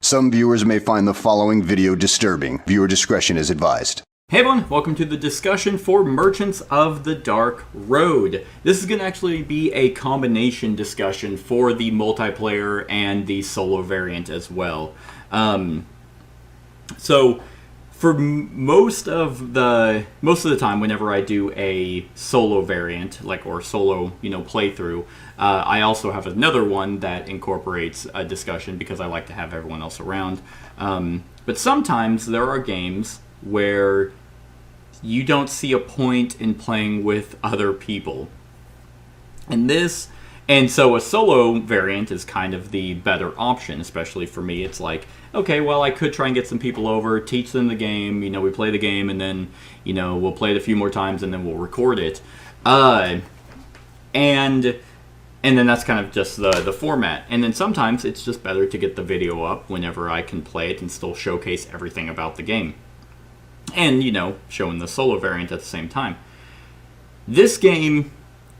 Some viewers may find the following video disturbing. Viewer discretion is advised. Hey everyone, welcome to the discussion for Merchants of the Dark Road. This is going to actually be a combination discussion for the multiplayer and the solo variant as well. So for most of the time, whenever I do a solo variant, or solo, playthrough, I also have another one that incorporates a discussion because I like to have everyone else around. But sometimes there are games where you don't see a point in playing with other people. And so a solo variant is kind of the better option, especially for me. It's like, okay, well, I could try and get some people over, teach them the game, we play the game, and then, we'll play it a few more times, and then we'll record it. And then that's kind of just the format. And then sometimes it's just better to get the video up whenever I can play it and still showcase everything about the game. And, showing the solo variant at the same time. This game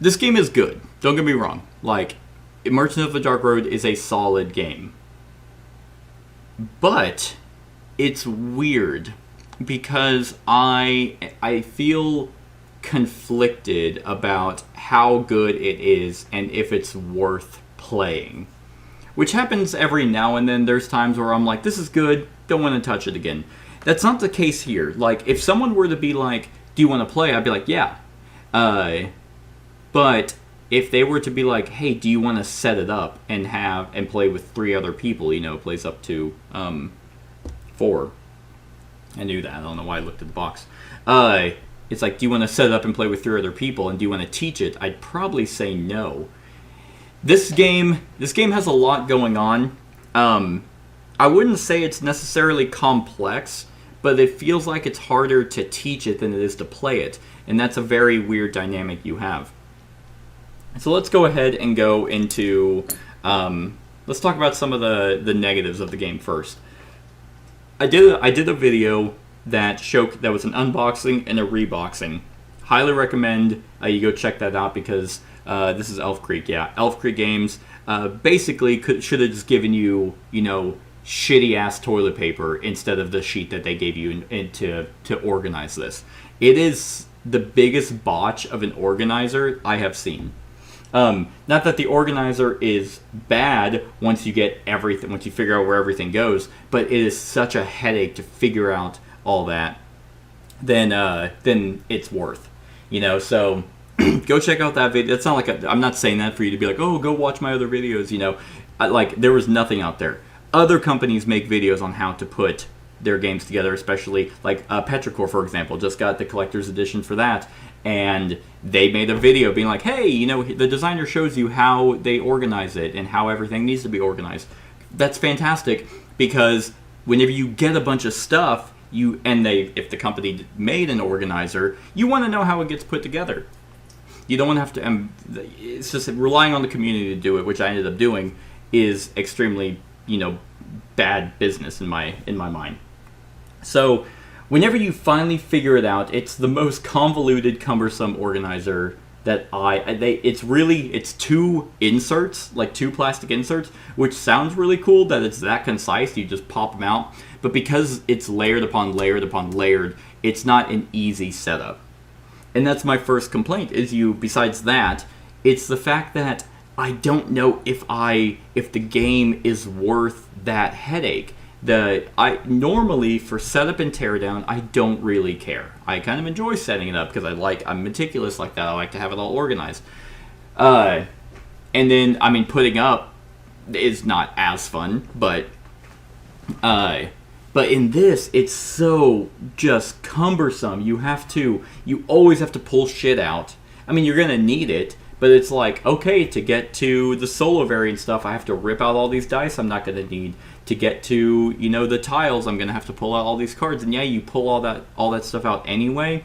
is good. Don't get me wrong. Merchants of the Dark Road is a solid game. But it's weird because I feel conflicted about how good it is and if it's worth playing. Which happens every now and then. There's times where I'm like, this is good, don't want to touch it again. That's not the case here. If someone were to be like, do you want to play? I'd be like, yeah. But if they were to be like, hey, do you want to set it up and play with 3 other people? It plays up to 4. I knew that. I don't know why I looked at the box. It's like, do you want to set it up and play with 3 other people? And do you want to teach it? I'd probably say no. This game has a lot going on. I wouldn't say it's necessarily complex, but it feels like it's harder to teach it than it is to play it. And that's a very weird dynamic you have. So let's go ahead and go into... let's talk about some of the negatives of the game first. I did a video that was an unboxing and a reboxing. Highly recommend you go check that out because this is Elf Creek. Yeah, Elf Creek Games basically should have just given you, shitty-ass toilet paper instead of the sheet that they gave you to organize this. It is the biggest botch of an organizer I have seen. Not that the organizer is bad once you figure out where everything goes, but it is such a headache to figure out all that, then it's worth. So go check out that video. It's not I'm not saying that for you to be like, oh, go watch my other videos, there was nothing out there. Other companies make videos on how to put their games together, especially Petrichor, for example, just got the collector's edition for that, and they made a video being like, hey, the designer shows you how they organize it and how everything needs to be organized. That's fantastic because whenever you get a bunch of stuff, if the company made an organizer, you want to know how it gets put together. You don't want to have to. It's just relying on the community to do it, which I ended up doing, is extremely bad business in my mind. So whenever you finally figure it out, it's the most convoluted, cumbersome organizer that it's 2 inserts, 2 plastic inserts, which sounds really cool that it's that concise. You just pop them out, but because it's layered upon layered upon layered, it's not an easy setup. And that's my first complaint. Besides that, it's the fact that I don't know if the game is worth that headache. Normally for setup and teardown, I don't really care. I kind of enjoy setting it up because I'm meticulous like that. I like to have it all organized. And then putting up is not as fun, but in this, it's so just cumbersome. You always have to pull shit out. You're gonna need it. But it's okay, to get to the solo variant stuff, I have to rip out all these dice I'm not going to need. To get to, the tiles, I'm going to have to pull out all these cards. And yeah, you pull all that stuff out anyway.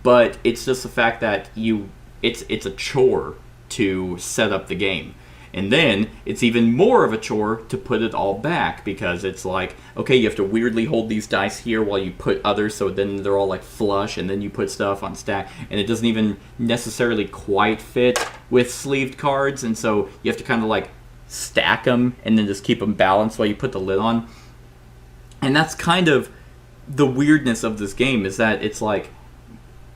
But it's just the fact that it's a chore to set up the game. And then it's even more of a chore to put it all back because it's okay, you have to weirdly hold these dice here while you put others, so then they're all flush, and then you put stuff on stack, and it doesn't even necessarily quite fit with sleeved cards, and so you have to kind of stack them and then just keep them balanced while you put the lid on. And that's kind of the weirdness of this game, is that it's like,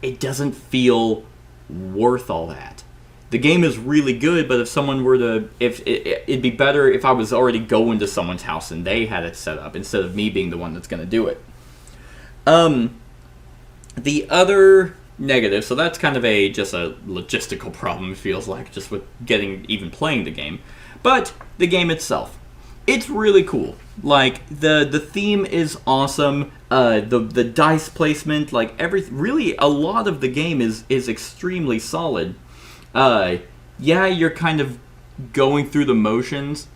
it doesn't feel worth all that. The game is really good, but if someone were to, it'd be better if I was already going to someone's house and they had it set up instead of me being the one that's going to do it. The other negative, so that's kind of just a logistical problem, it feels like, just with even playing the game. But the game itself, it's really cool. Like, the theme is awesome. The dice placement, like, really a lot of the game is extremely solid. Yeah, you're kind of going through the motions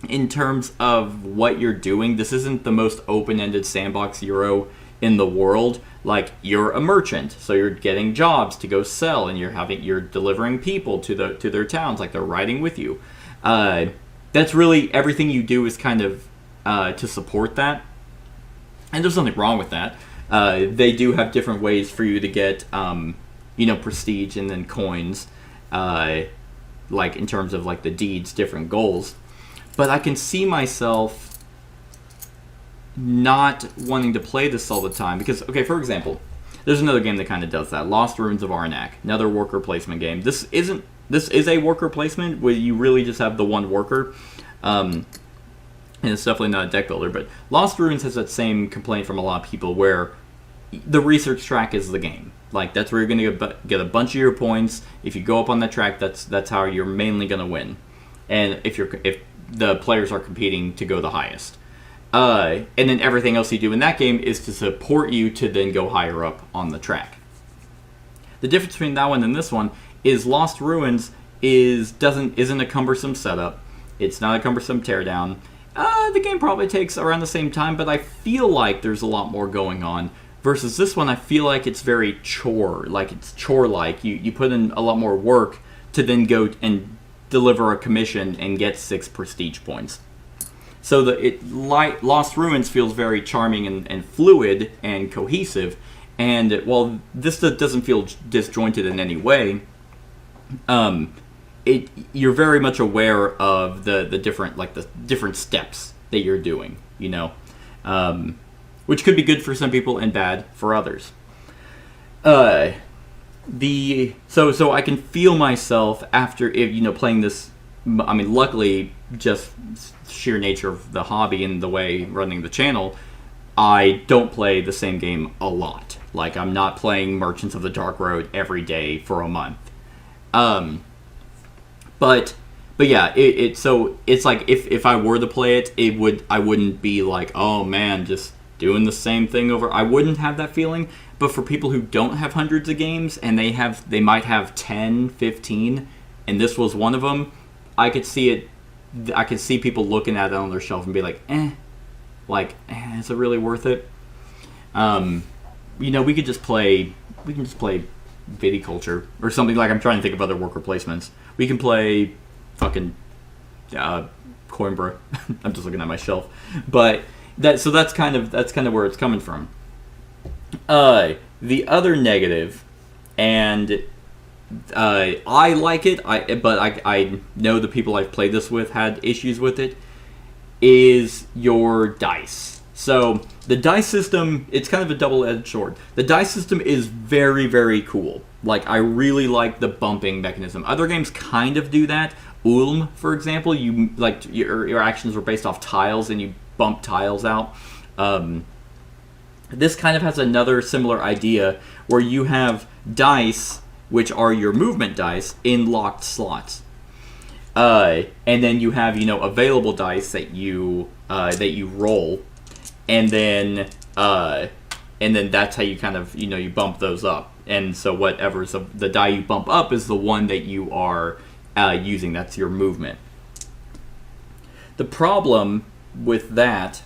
in terms of what you're doing. This isn't the most open-ended sandbox Euro in the world. Like, you're a merchant, so you're getting jobs to go sell, and you're delivering people to their towns, like they're riding with you. That's really everything you do is kind of to support that, and there's nothing wrong with that. They do have different ways for you to get prestige and then coins, like in terms of like the deeds, different goals. But I can see myself not wanting to play this all the time because, okay, for example, there's another game that kind of does that. Lost Ruins of Arnak, another worker placement game. This is a worker placement where you really just have the one worker, and it's definitely not a deck builder. But Lost Ruins has that same complaint from a lot of people where the research track is the game. Like, that's where you're going to get a bunch of your points. If you go up on that track, that's how you're mainly going to win. And if the players are competing to go the highest. And then everything else you do in that game is to support you to then go higher up on the track. The difference between that one and this one is Lost Ruins isn't a cumbersome setup. It's not a cumbersome teardown. The game probably takes around the same time, but I feel like there's a lot more going on. Versus this one, I feel like it's very chore-like. You put in a lot more work to then go and deliver a commission and get 6 prestige points. So Lost Ruins feels very charming and fluid and cohesive, and while this doesn't feel disjointed in any way, you're very much aware of the different steps that you're doing, which could be good for some people and bad for others. So I can feel myself after playing this. I mean, luckily, just sheer nature of the hobby and the way running the channel, I don't play the same game a lot. Like, I'm not playing Merchants of the Dark Road every day for a month. But yeah, so it's like if I were to play it, I wouldn't be like, oh man, just doing the same thing over. I wouldn't have that feeling. But for people who don't have hundreds of games and they might have 10, 15, and this was one of them, I could see it. I could see people looking at it on their shelf and be like, is it really worth it? We could just play Viticulture or something. Like, I'm trying to think of other worker placements. We can play fucking Coimbra. I'm just looking at my shelf, but that's kind of where it's coming from. The other negative, and I like it, but I know the people I've played this with had issues with it, is your dice. So the dice system, it's kind of a double-edged sword. The dice system is very, very cool. Like, I really like the bumping mechanism. Other games kind of do that. Ulm, for example, your actions are based off tiles and you bump tiles out. This kind of has another similar idea where you have dice, which are your movement dice, in locked slots. And then you have, available dice that you roll, and then that's how you kind of, you bump those up. And so whatever's the die you bump up is the one that you are using. That's your movement. The problem with that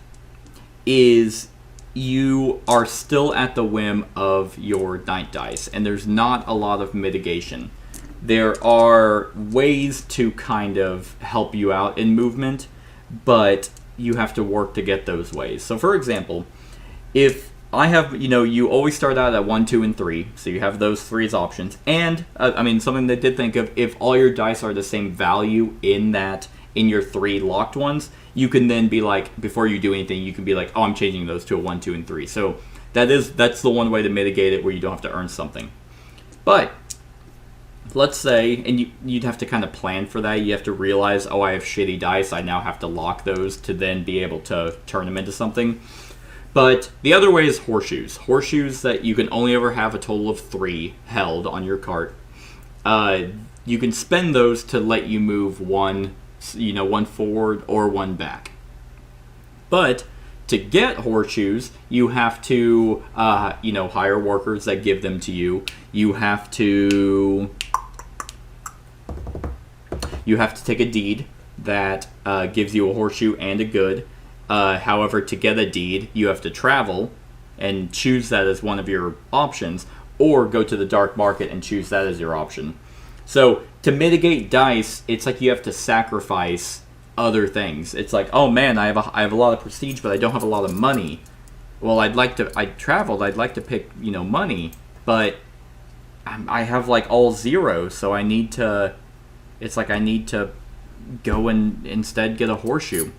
is you are still at the whim of your night dice, and there's not a lot of mitigation. There are ways to kind of help you out in movement, but you have to work to get those ways. So, for example, if I have, you always start out at 1, 2, and 3, so you have those 3 as options. And, something they did think of, if all your dice are the same value in your 3 locked ones, you can then be like, before you do anything, you can be like, oh, I'm changing those to a 1, 2, and 3. So that's the one way to mitigate it, where you don't have to earn something. But let's say, and you'd have to kind of plan for that. You have to realize, oh, I have shitty dice. I now have to lock those to then be able to turn them into something. But the other way is horseshoes. Horseshoes that you can only ever have a total of 3 held on your cart. You can spend those to let you move one forward or one back. But to get horseshoes, you have to, hire workers that give them to you. You have to take a deed that gives you a horseshoe and a good. However, to get a deed, you have to travel and choose that as one of your options, or go to the dark market and choose that as your option. So to mitigate dice, it's like you have to sacrifice other things. It's like, oh man, I have a lot of prestige, but I don't have a lot of money. Well, I'd like to pick, money, but I have like all zeros, so I need to go and instead get a horseshoe.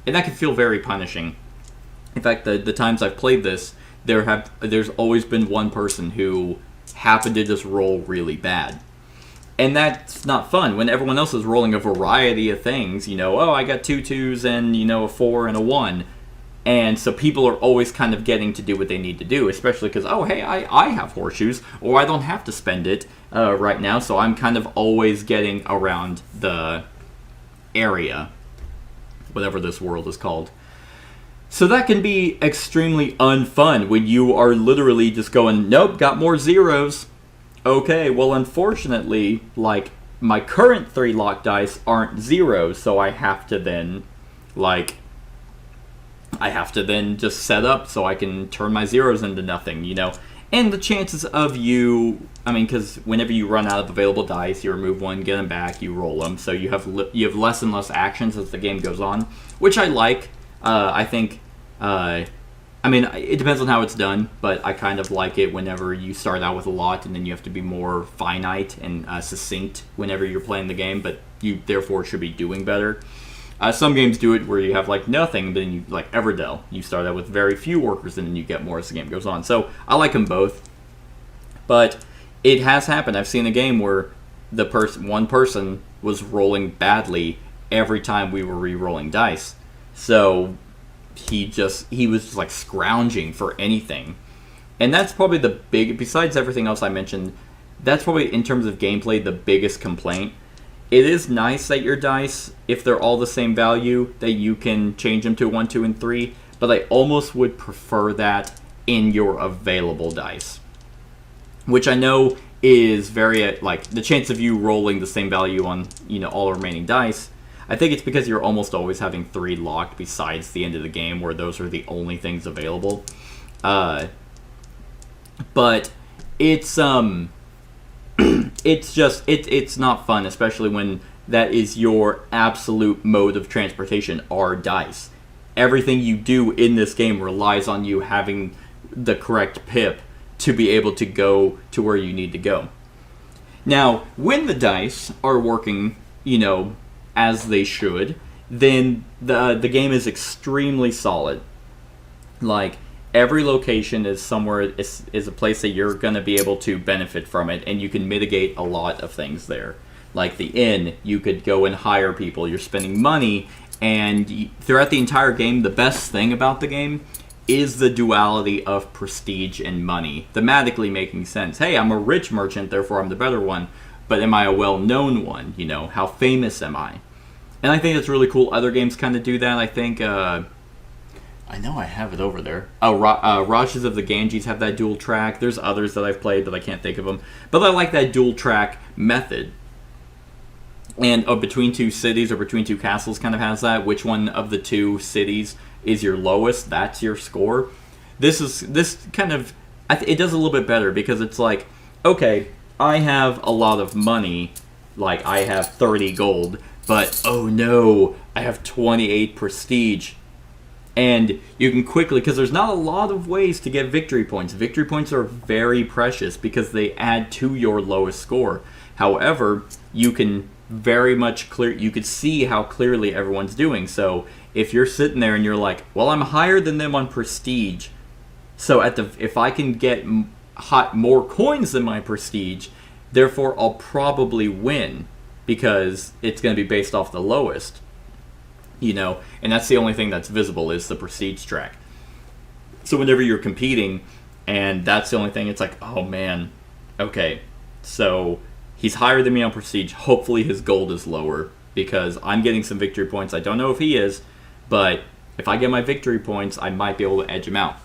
And that can feel very punishing. In fact, the times I've played this, there's always been one person who happened to just roll really bad. And that's not fun when everyone else is rolling a variety of things. Oh, I got 2 2s and, a 4 and a 1. And so people are always kind of getting to do what they need to do, especially because, oh, hey, I have horseshoes, or I don't have to spend it right now, so I'm kind of always getting around the area, whatever this world is called. So that can be extremely unfun when you are literally just going, nope, got more zeros. Okay, well, unfortunately, like, my current 3 locked dice aren't zeros, so I have to then just set up so I can turn my zeros into nothing, And the chances of because whenever you run out of available dice, you remove one, get them back, you roll them, so you have less and less actions as the game goes on, which I like. I think, it depends on how it's done, but I kind of like it whenever you start out with a lot and then you have to be more finite and succinct whenever you're playing the game, but you therefore should be doing better. Some games do it where you have like nothing, but then you, like Everdell, you start out with very few workers and then you get more as the game goes on. So I like them both, but it has happened. I've seen a game where one person was rolling badly every time we were re-rolling dice. So he was just like scrounging for anything. And that's probably besides everything else I mentioned, that's probably, in terms of gameplay, the biggest complaint. It is nice that your dice, if they're all the same value, that you can change them to 1, 2, and 3, but I almost would prefer that in your available dice. Which I know is very, the chance of you rolling the same value on, all remaining dice, I think it's because you're almost always having 3 locked besides the end of the game, where those are the only things available. But it's it's not fun, especially when that is your absolute mode of transportation, are dice. Everything you do in this game relies on you having the correct pip to be able to go to where you need to go. Now, when the dice are working, as they should, then the game is extremely solid. Like, every location is a place that you're going to be able to benefit from it, and you can mitigate a lot of things there. Like the inn, you could go and hire people. You're spending money, and throughout the entire game, the best thing about the game is the duality of prestige and money, thematically making sense. Hey, I'm a rich merchant, therefore I'm the better one, but am I a well-known one? How famous am I? And I think that's really cool. Other games kind of do that. I think, I know I have it over there. Rajas of the Ganges have that dual track. There's others that I've played, but I can't think of them. But I like that dual track method. And between 2 cities or between 2 castles kind of has that. Which one of the 2 cities is your lowest? That's your score. This kind of, it does a little bit better, because it's like, okay, I have a lot of money, like I have 30 gold, but oh no, I have 28 prestige. And you can quickly, because there's not a lot of ways to get victory points. Victory points are very precious because they add to your lowest score. However, you can very much you could see how clearly everyone's doing. So if you're sitting there and you're like, well, I'm higher than them on prestige, so if I can get more coins than my prestige, therefore I'll probably win because it's going to be based off the lowest, and that's the only thing that's visible is the prestige track. So whenever you're competing and that's the only thing, it's like, oh man, okay, so he's higher than me on prestige. Hopefully his gold is lower because I'm getting some victory points. I don't know if he is, but if I get my victory points, I might be able to edge him out.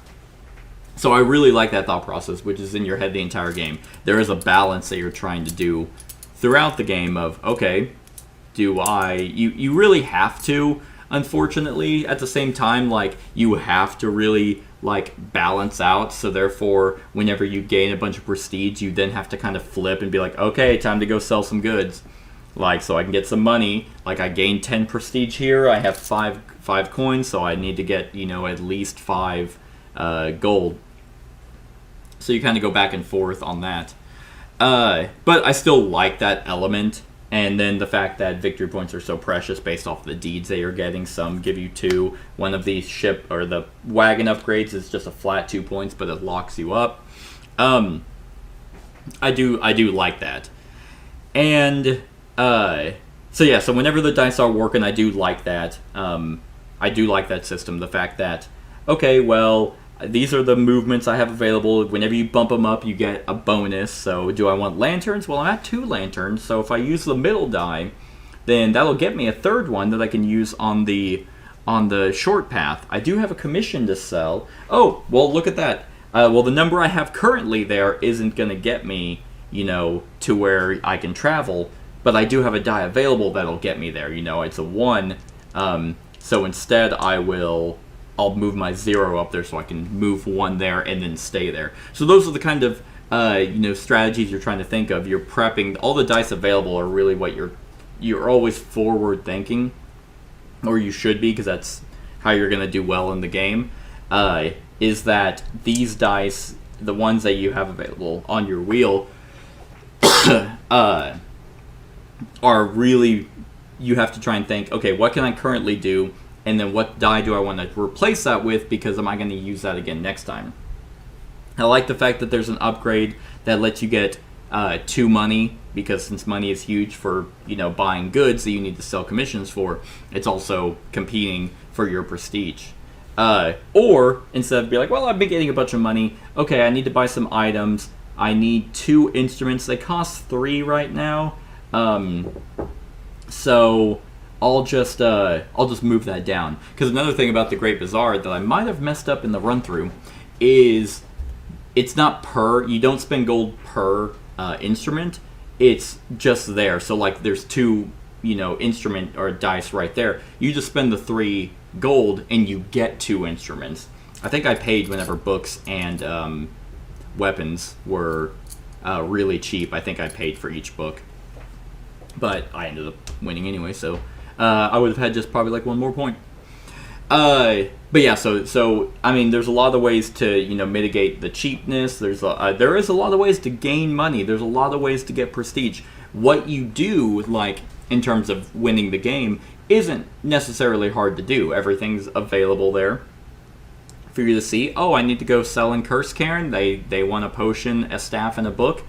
So I really like that thought process, which is in your head the entire game. There is a balance that you're trying to do throughout the game of, okay, you really have to, unfortunately, at the same time, like, you have to really, like, balance out. So therefore, whenever you gain a bunch of prestige, you then have to kind of flip and be like, okay, time to go sell some goods. Like, so I can get some money. Like, I gained 10 prestige here. I have five coins, so I need to get, at least 5 gold. So you kind of go back and forth on that. But I still like that element. And then the fact that victory points are so precious based off the deeds that you're getting. Some give you 2. One of these ship or the wagon upgrades is just a flat 2 points, but it locks you up. I do like that. And so whenever the dice are working, I do like that. I do like that system. The fact that, okay, well, these are the movements I have available. Whenever you bump them up, you get a bonus. So do I want lanterns? Well, I'm at 2 lanterns. So if I use the middle die, then that'll get me a 3rd one that I can use on the short path. I do have a commission to sell. Oh, well, look at that. Well, the number I have currently there isn't going to get me, to where I can travel. But I do have a die available that'll get me there. It's a 1. So instead, I'll move my 0 up there so I can move 1 there and then stay there. So those are the kind of strategies you're trying to think of. You're prepping. All the dice available are really what you're always forward thinking, or you should be, because that's how you're going to do well in the game. Is that these dice, the ones that you have available on your wheel, are really, you have to try and think, okay, what can I currently do? And then what die do I want to replace that with, because am I going to use that again next time? I like the fact that there's an upgrade that lets you get 2 money, because since money is huge for buying goods that you need to sell commissions for, it's also competing for your prestige. Or instead of be like, well, I've been getting a bunch of money. Okay, I need to buy some items. I need 2 instruments. They cost 3 right now. So I'll just move that down. Because another thing about the Great Bazaar that I might have messed up in the run-through is it's not you don't spend gold per instrument. It's just there. So like there's 2, instrument or dice right there. You just spend the 3 gold and you get 2 instruments. I think I paid whenever books and weapons were really cheap. I think I paid for each book. But I ended up winning anyway, so I would have had just probably like 1 more point. But yeah, so I mean, there's a lot of ways to mitigate the cheapness. There is a lot of ways to gain money. There's a lot of ways to get prestige. What you do, like in terms of winning the game, isn't necessarily hard to do. Everything's available there for you to see. Oh, I need to go sell in Curse Cairn. They want a potion, a staff, and a book.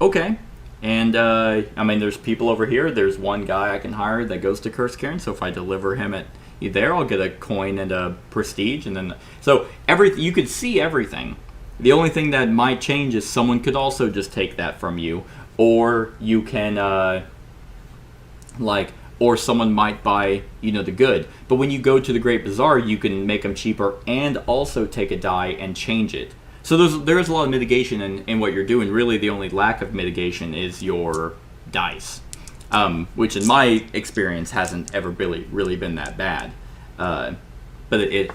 Okay. And, I mean, there's people over here. There's one guy I can hire that goes to Curse Cairn, so if I deliver him at there, I'll get a coin and a prestige, and then... So, you could see everything. The only thing that might change is someone could also just take that from you, or you can, or someone might buy, the good. But when you go to the Great Bazaar, you can make them cheaper and also take a die and change it. So there is a lot of mitigation in what you're doing. Really, the only lack of mitigation is your dice, which in my experience hasn't ever really been that bad. But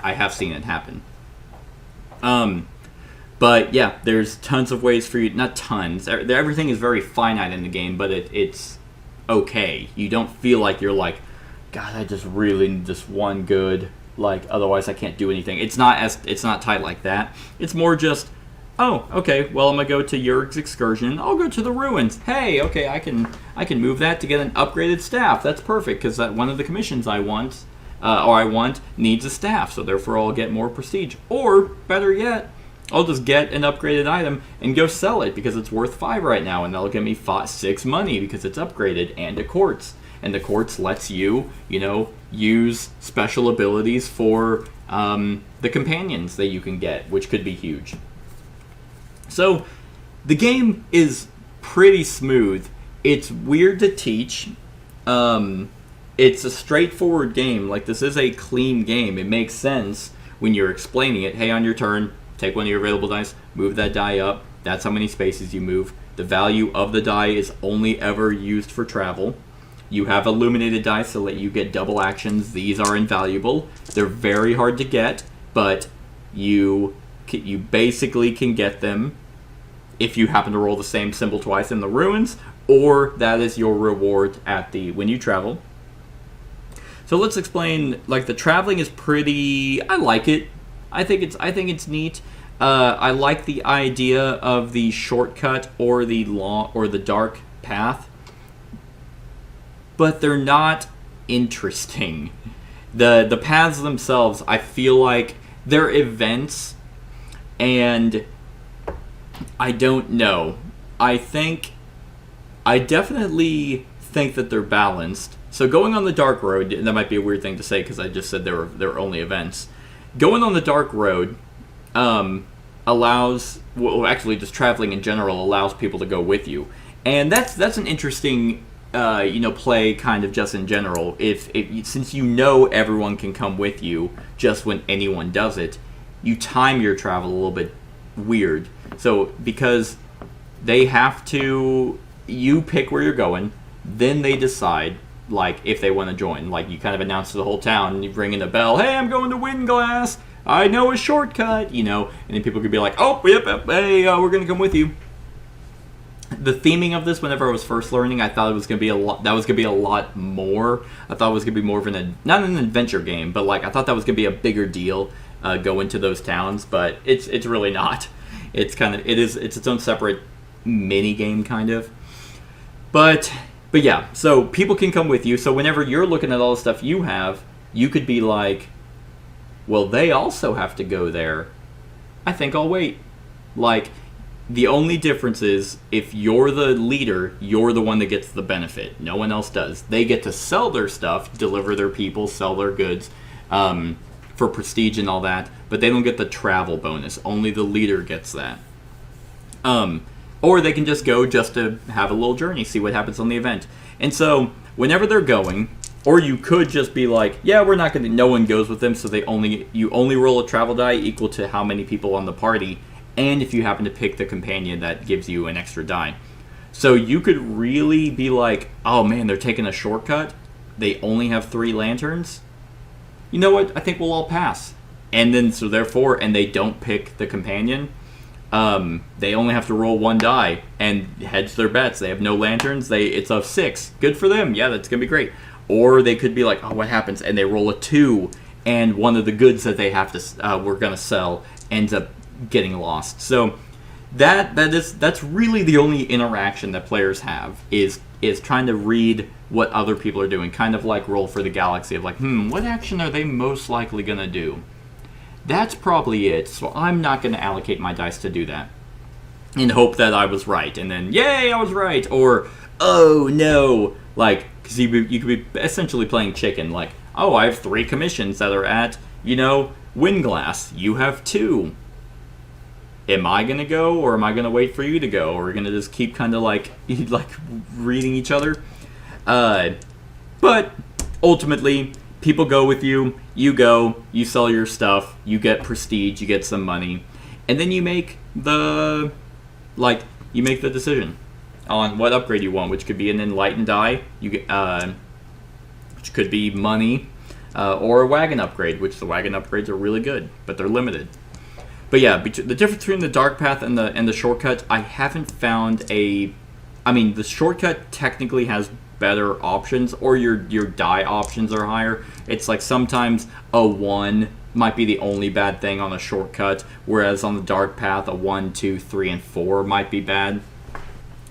I have seen it happen. But yeah, there's tons of ways for you. Not tons. Everything is very finite in the game, but it's okay. You don't feel like you're like, God, I just really need this one good. Like, otherwise I can't do anything. It's not tight like that. It's more just, oh, okay, well, I'm gonna go to Yurg's excursion. I'll go to the ruins. Hey, okay, I can move that to get an upgraded staff. That's perfect, because one of the commissions I want or I want needs a staff, so therefore I'll get more prestige. Or, better yet, I'll just get an upgraded item and go sell it because it's worth 5 right now, and that'll give me 6 money because it's upgraded, and a quartz. And the quartz lets you, use special abilities for the companions that you can get, which could be huge. So, the game is pretty smooth. It's weird to teach. It's a straightforward game. Like, this is a clean game. It makes sense when you're explaining it. Hey, on your turn, take one of your available dice, move that die up. That's how many spaces you move. The value of the die is only ever used for travel. You have illuminated dice to let you get double actions. These are invaluable. They're very hard to get, but you basically can get them if you happen to roll the same symbol twice in the ruins, or that is your reward when you travel. So let's explain. Like, the traveling is pretty. I like it. I think it's neat. I like the idea of the shortcut or the dark path, but they're not interesting. The paths themselves, I feel like they're events, and I don't know. I definitely think that they're balanced. So going on the dark road, that might be a weird thing to say because I just said they were only events. Going on the dark road allows, actually just traveling in general allows people to go with you, and that's an interesting play kind of just in general. If since everyone can come with you just when anyone does it, you time your travel a little bit weird. So because they have to, you pick where you're going, then they decide like if they want to join. Like, you kind of announce to the whole town and you ring in a bell, hey, I'm going to Windglass, I know a shortcut, and then people could be like, oh, yep, hey, we're going to come with you. The theming of this, whenever I was first learning, I thought it was going to be a lot. That was going to be a lot more. I thought it was going to be more of not an adventure game, but like I thought that was going to be a bigger deal, go into those towns. But it's really not. It's its own separate mini game kind of. But yeah, so people can come with you. So whenever you're looking at all the stuff you have, you could be like, well, they also have to go there. I think I'll wait. Like, the only difference is if you're the leader, you're the one that gets the benefit. No one else does. They get to sell their stuff, deliver their people, sell their goods for prestige and all that, but they don't get the travel bonus. Only the leader gets that. Or they can just go just to have a little journey, see what happens on the event. And so whenever they're going, or you could just be like, yeah, we're not going to, no one goes with them, so you only roll a travel die equal to how many people on the party, and if you happen to pick the companion, that gives you an extra die. So you could really be like, oh man, they're taking a shortcut, they only have 3 lanterns, you know what, I think we'll all pass. And then, so therefore, and they don't pick the companion, they only have to roll 1 die and hedge their bets. They have no lanterns, it's a 6, good for them, yeah, that's going to be great. Or they could be like, oh, what happens? And they roll a 2, and one of the goods that they have to we're going to sell ends up getting lost. So that's really the only interaction that players have is trying to read what other people are doing, kind of like Roll for the Galaxy of like, what action are they most likely going to do? That's probably it, so I'm not going to allocate my dice to do that in hope that I was right, and then, yay, I was right, or, oh, no, like, because you could be essentially playing chicken, like, oh, I have 3 commissions that are at, Windglass, you have 2. Am I going to go, or am I going to wait for you to go? Or are we going to just keep kind of like reading each other? But ultimately, people go with you, you go, you sell your stuff, you get prestige, you get some money, and then you make the decision on what upgrade you want, which could be an enlightened die, which could be money, or a wagon upgrade, which the wagon upgrades are really good, but they're limited. But yeah, the difference between the dark path and the shortcut, I haven't found the shortcut technically has better options, or your die options are higher. It's like sometimes a 1 might be the only bad thing on a shortcut, whereas on the dark path, a 1, 2, 3, and 4 might be bad.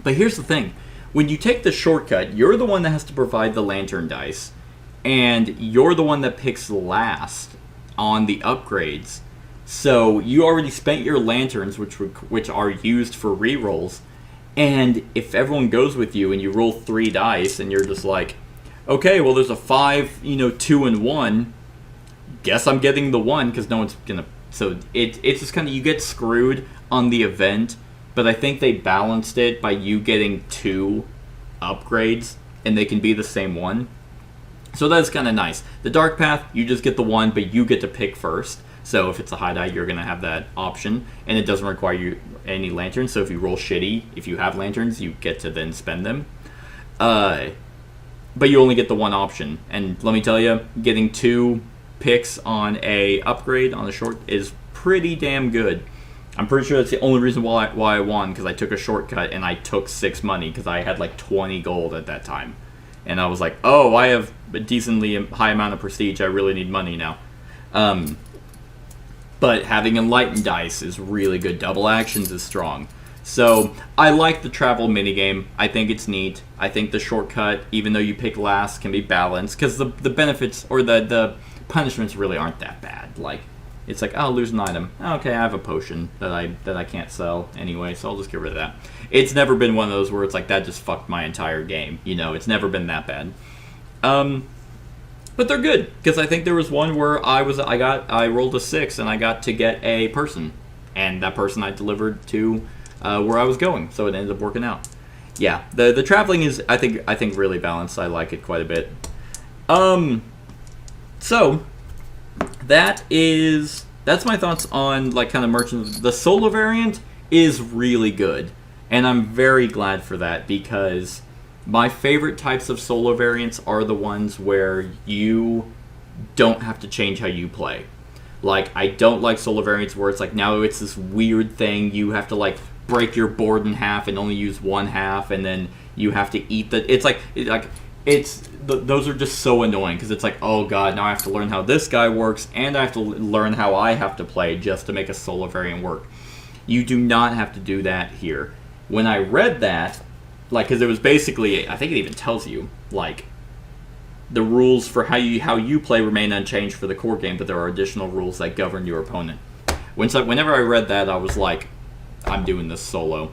But here's the thing. When you take the shortcut, you're the one that has to provide the lantern dice. and you're the one that picks last on the upgrades. So you already spent your lanterns, which are used for rerolls, and if everyone goes with you and you roll 3 dice and you're just like, okay, well there's a 5, 2 and 1, guess I'm getting the 1 because no one's gonna. So it's just kind of, you get screwed on the event, but I think they balanced it by you getting 2 upgrades and they can be the same one. So that's kind of nice. The Dark Path, you just get the 1, but you get to pick first. So if it's a high die, you're going to have that option, and it doesn't require you any lanterns. So if you roll shitty, if you have lanterns, you get to then spend them. But you only get the 1 option. And let me tell you, getting 2 picks on a upgrade on a short is pretty damn good. I'm pretty sure that's the only reason why I won, because I took a shortcut and I took 6 money because I had like 20 gold at that time. And I was like, oh, I have a decently high amount of prestige. I really need money now. But having enlightened dice is really good. Double actions is strong. So I like the travel minigame. I think it's neat. I think the shortcut, even though you pick last, can be balanced, because the benefits or the punishments really aren't that bad. Like, it's like, I'll lose an item. Okay, I have a potion that I can't sell anyway, so I'll just get rid of that. It's never been one of those where it's like, that just fucked my entire game. It's never been that bad. But they're good, because I think there was one where I rolled a 6 and I got to get a person, and that person I delivered to where I was going, so it ended up working out. Yeah, the traveling is I think really balanced. I like it quite a bit. So that's my thoughts on like kind of merchants. The solo variant is really good, and I'm very glad for that, because my favorite types of solo variants are the ones where you don't have to change how you play. Like, I don't like solo variants where it's like, now it's this weird thing, you have to like break your board in half and only use one half, and then you have to eat those are just so annoying, because it's like, oh god, now I have to learn how this guy works, and I have to learn how I have to play just to make a solo variant work. You do not have to do that here. When I read that, like, because it was basically, I think it even tells you, like, the rules for how you play remain unchanged for the core game, but there are additional rules that govern your opponent. Whenever I read that, I was like, I'm doing this solo.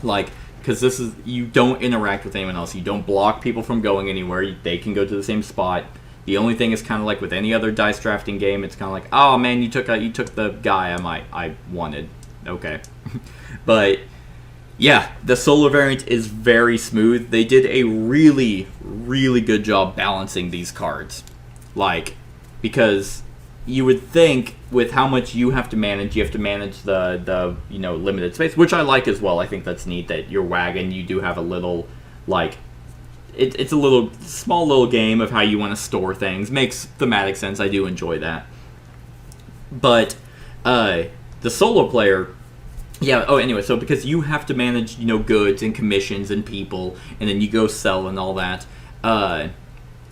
Like, because you don't interact with anyone else. You don't block people from going anywhere. They can go to the same spot. The only thing is kind of like with any other dice drafting game, it's kind of like, oh man, you took the guy I wanted. Okay. But yeah, the solo variant is very smooth. They did a really, really good job balancing these cards. Like, because you would think with how much you have to manage the limited space, which I like as well. I think that's neat that your wagon, you do have a little, like, it's a little small little game of how you want to store things. Makes thematic sense. I do enjoy that. But the solo player, yeah. Oh, anyway, so because you have to manage, goods and commissions and people, and then you go sell and all that. I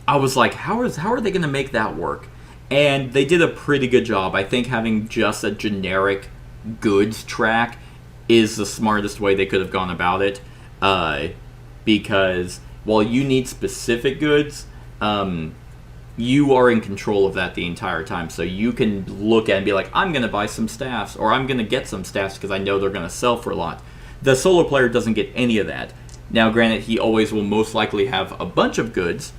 was like, how are they going to make that work? And they did a pretty good job. I think having just a generic goods track is the smartest way they could have gone about it. Because while you need specific goods, you are in control of that the entire time. So you can look at it and be like, I'm going to buy some staffs, or I'm going to get some staffs because I know they're going to sell for a lot. The solo player doesn't get any of that. Now, granted, he always will most likely have a bunch of goods,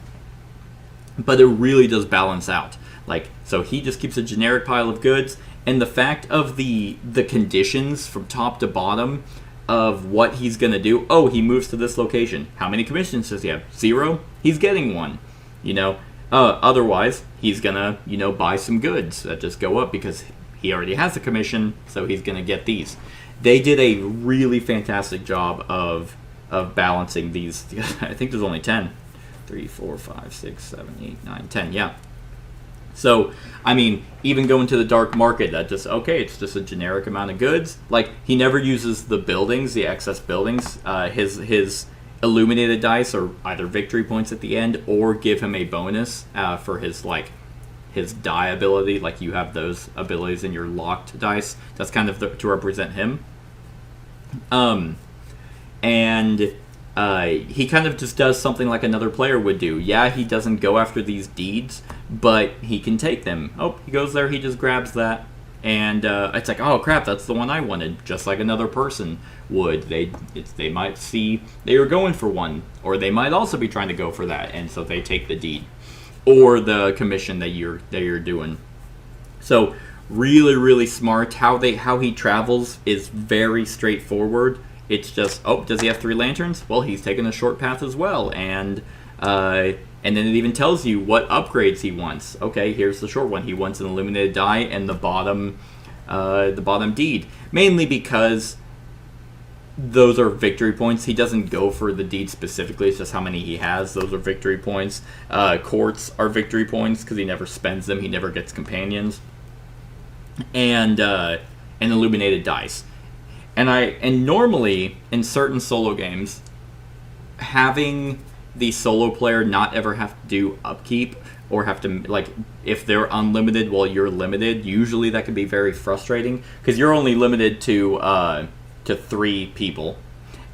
but it really does balance out. Like, so he just keeps a generic pile of goods, and the fact of the conditions from top to bottom of what he's going to do. Oh, he moves to this location. How many commissions does he have? 0? He's getting 1. Otherwise, he's going to, buy some goods that just go up because he already has a commission, so he's going to get these. They did a really fantastic job of balancing these. I think there's only 10. 3, 4, 5, 6, 7, 8, 9, 10, yeah. So, I mean, even going to the dark market, it's just a generic amount of goods. Like, he never uses the buildings, the excess buildings. His illuminated dice are either victory points at the end or give him a bonus for his die ability. Like, you have those abilities in your locked dice. That's kind of to represent him. And he kind of just does something like another player would do. Yeah, he doesn't go after these deeds, but he can take them. Oh, he goes there, he just grabs that, and it's like, oh crap, that's the one I wanted, just like another person would. They might see they were going for one, or they might also be trying to go for that, and so they take the deed or the commission that you're doing. So really, really smart. How he travels is very straightforward. It's just, oh, does he have 3 lanterns? Well, he's taking a short path as well, and then it even tells you what upgrades he wants. Okay, here's the short one. He wants an illuminated die and the bottom deed, mainly because those are victory points. He doesn't go for the deed specifically. It's just how many he has. Those are victory points. Courts are victory points because he never spends them. He never gets companions, and illuminated dice. And normally in certain solo games, having the solo player not ever have to do upkeep or have to, like, if they're unlimited while you're limited, usually that can be very frustrating because you're only limited to 3 people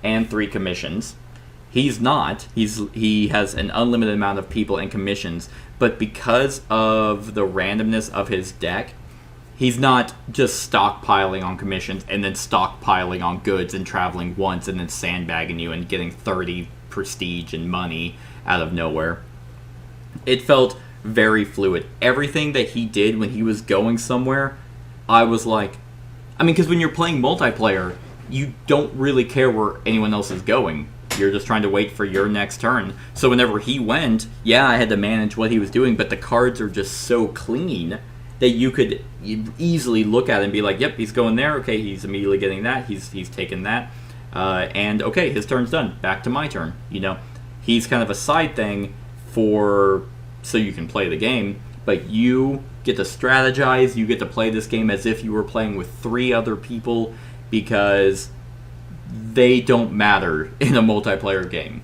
and 3 commissions. He's not. He has an unlimited amount of people and commissions, but because of the randomness of his deck, he's not just stockpiling on commissions and then stockpiling on goods and traveling once and then sandbagging you and getting 30 prestige and money out of nowhere. It felt very fluid. Everything that he did when he was going somewhere, I was like, because when you're playing multiplayer, you don't really care where anyone else is going. You're just trying to wait for your next turn. So whenever he went, yeah, I had to manage what he was doing, but the cards are just so clean that you could easily look at it and be like, yep, he's going there. Okay, he's immediately getting that. He's taken that. And okay, his turn's done. Back to my turn. He's kind of a side thing so you can play the game, but you get to strategize. You get to play this game as if you were playing with 3 other people because they don't matter in a multiplayer game.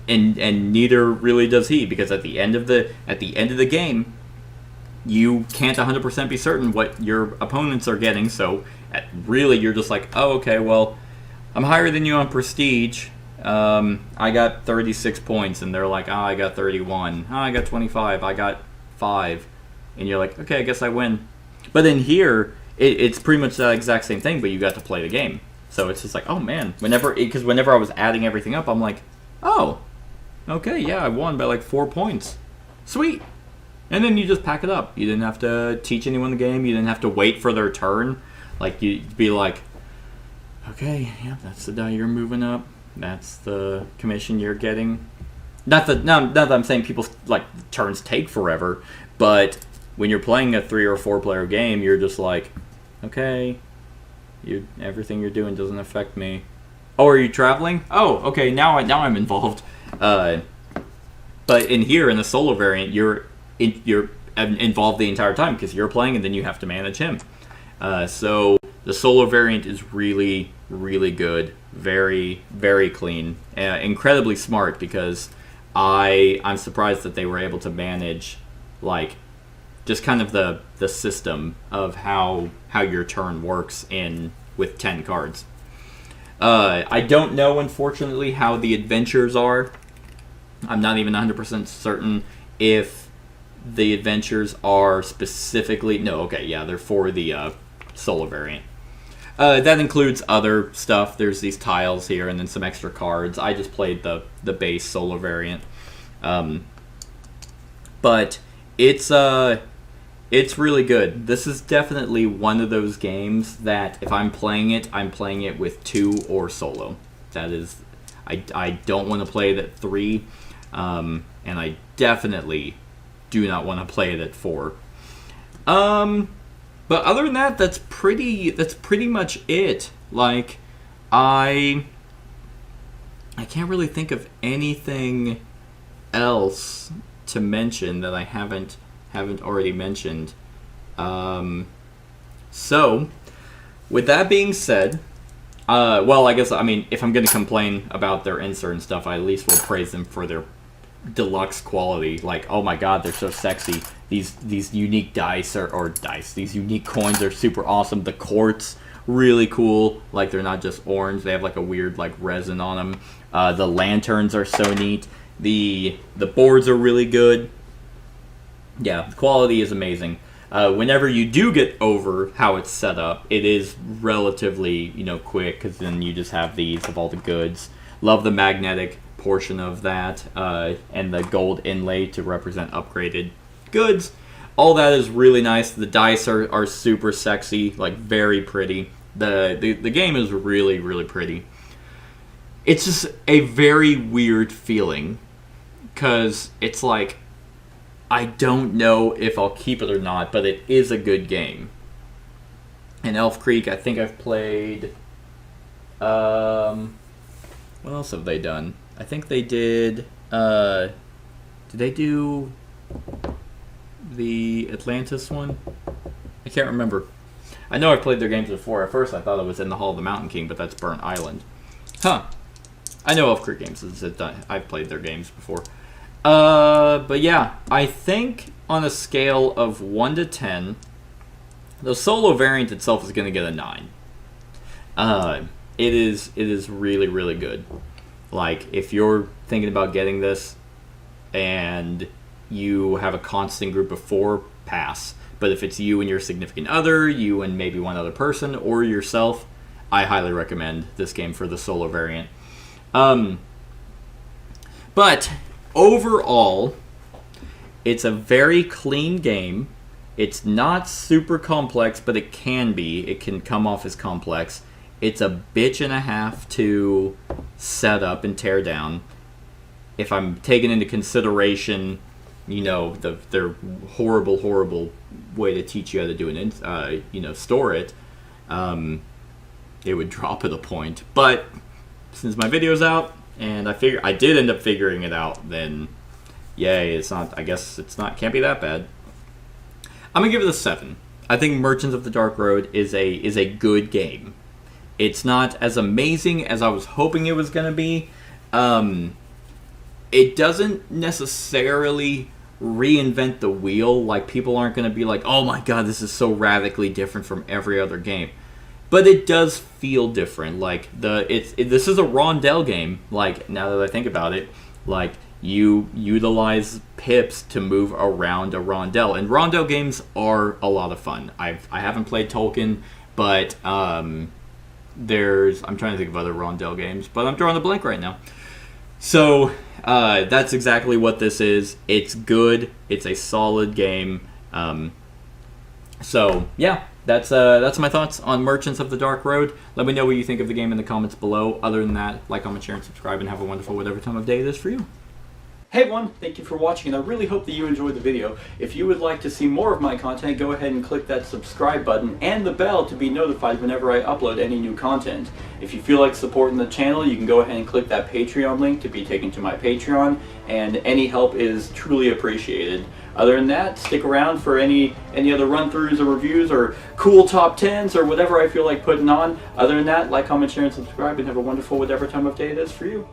And neither really does he, because at the end of the game, you can't 100% be certain what your opponents are getting, so really you're just like, oh, okay, well, I'm higher than you on prestige. I got 36 points, and they're like, oh, I got 31. Oh, I got 25. I got 5. And you're like, okay, I guess I win. But then here, it's pretty much the exact same thing, but you got to play the game. So it's just like, oh, man. Because whenever I was adding everything up, I'm like, oh, okay, yeah, I won by like 4 points. Sweet. And then you just pack it up. You didn't have to teach anyone the game. You didn't have to wait for their turn. Like, you'd be like, okay, yeah, that's the die you're moving up. That's the commission you're getting. Not that I'm saying people's turns take forever, but when you're playing a 3 or 4 player game, you're just like, okay, everything you're doing doesn't affect me. Oh, are you traveling? Oh, okay, now I'm involved. But in the solo variant, you're involved the entire time because you're playing and then you have to manage him. So the solo variant is really, really good. Very, very clean. Incredibly smart because I'm surprised that they were able to manage just kind of the system of how your turn works with 10 cards. I don't know, unfortunately, how the adventures are. I'm not even 100% certain if the adventures are specifically... No, okay, yeah, they're for the solo variant. That includes other stuff. There's these tiles here and then some extra cards. I just played the base solo variant. But it's really good. This is definitely one of those games that if I'm playing it with 2 or solo. That is... I don't want to play it at 3, and I definitely do not want to play it at 4. But other than that, that's pretty much it. I can't really think of anything else to mention that I haven't already mentioned. So, with that being said, I guess, if I'm going to complain about their insert and stuff, I at least will praise them for their deluxe quality. Oh my god, they're so sexy. These unique these unique coins are super awesome. The courts really cool. Like, they're not just orange. They have, like, a weird, like, resin on them. The lanterns are so neat. The boards are really good. Yeah, the quality is amazing. Whenever you do get over how it's set up, it is relatively, quick, because then you just have these of all the goods. Love the magnetic portion of that, and the gold inlay to represent upgraded goods. All that is really nice. The dice are super sexy, like very pretty. The game is really, really pretty. It's just a very weird feeling, because it's like, I don't know if I'll keep it or not, but it is a good game. And Elf Creek, I think I've played... what else have they done? I think they did... did they do the Atlantis one? I can't remember. I know I've played their games before. At first I thought it was in the Hall of the Mountain King, but that's Burnt Island. Huh. I know Elf Creek Games. I've played their games before. But yeah, I think on a scale of 1 to 10, the solo variant itself is going to get a 9. It is really, really good. Like, if you're thinking about getting this and you have a constant group of 4, pass. But if it's you and your significant other, you and maybe one other person, or yourself, I highly recommend this game for the solo variant. But overall, it's a very clean game. It's not super complex, but it can be. It can come off as complex. It's a bitch and a half to set up and tear down. If I'm taking into consideration, their horrible, horrible way to teach you how to do it, store it, it would drop at a point. But since my video's out, and I did end up figuring it out, then yay, it's not, I guess it's not, can't be that bad. I'm gonna give it a 7. I think Merchants of the Dark Road is a good game. It's not as amazing as I was hoping it was gonna be. It doesn't necessarily reinvent the wheel. Like, people aren't gonna be like, oh my god, this is so radically different from every other game. But it does feel different. Like, this is a rondel game. Like, now that I think about it, like, you utilize pips to move around a rondel, and rondel games are a lot of fun. I haven't played Tolkien, but I'm trying to think of other rondel games, but I'm drawing a blank right now. So that's exactly what this is. It's good. It's a solid game. So yeah. That's my thoughts on Merchants of the Dark Road. Let me know what you think of the game in the comments below. Other than that, like, comment, share, and subscribe, and have a wonderful whatever time of day it is for you. Hey everyone, thank you for watching, and I really hope that you enjoyed the video. If you would like to see more of my content, go ahead and click that subscribe button and the bell to be notified whenever I upload any new content. If you feel like supporting the channel, you can go ahead and click that Patreon link to be taken to my Patreon, and any help is truly appreciated. Other than that, stick around for any other run-throughs or reviews or cool top 10s or whatever I feel like putting on. Other than that, like, comment, share, and subscribe, and have a wonderful whatever time of day it is for you.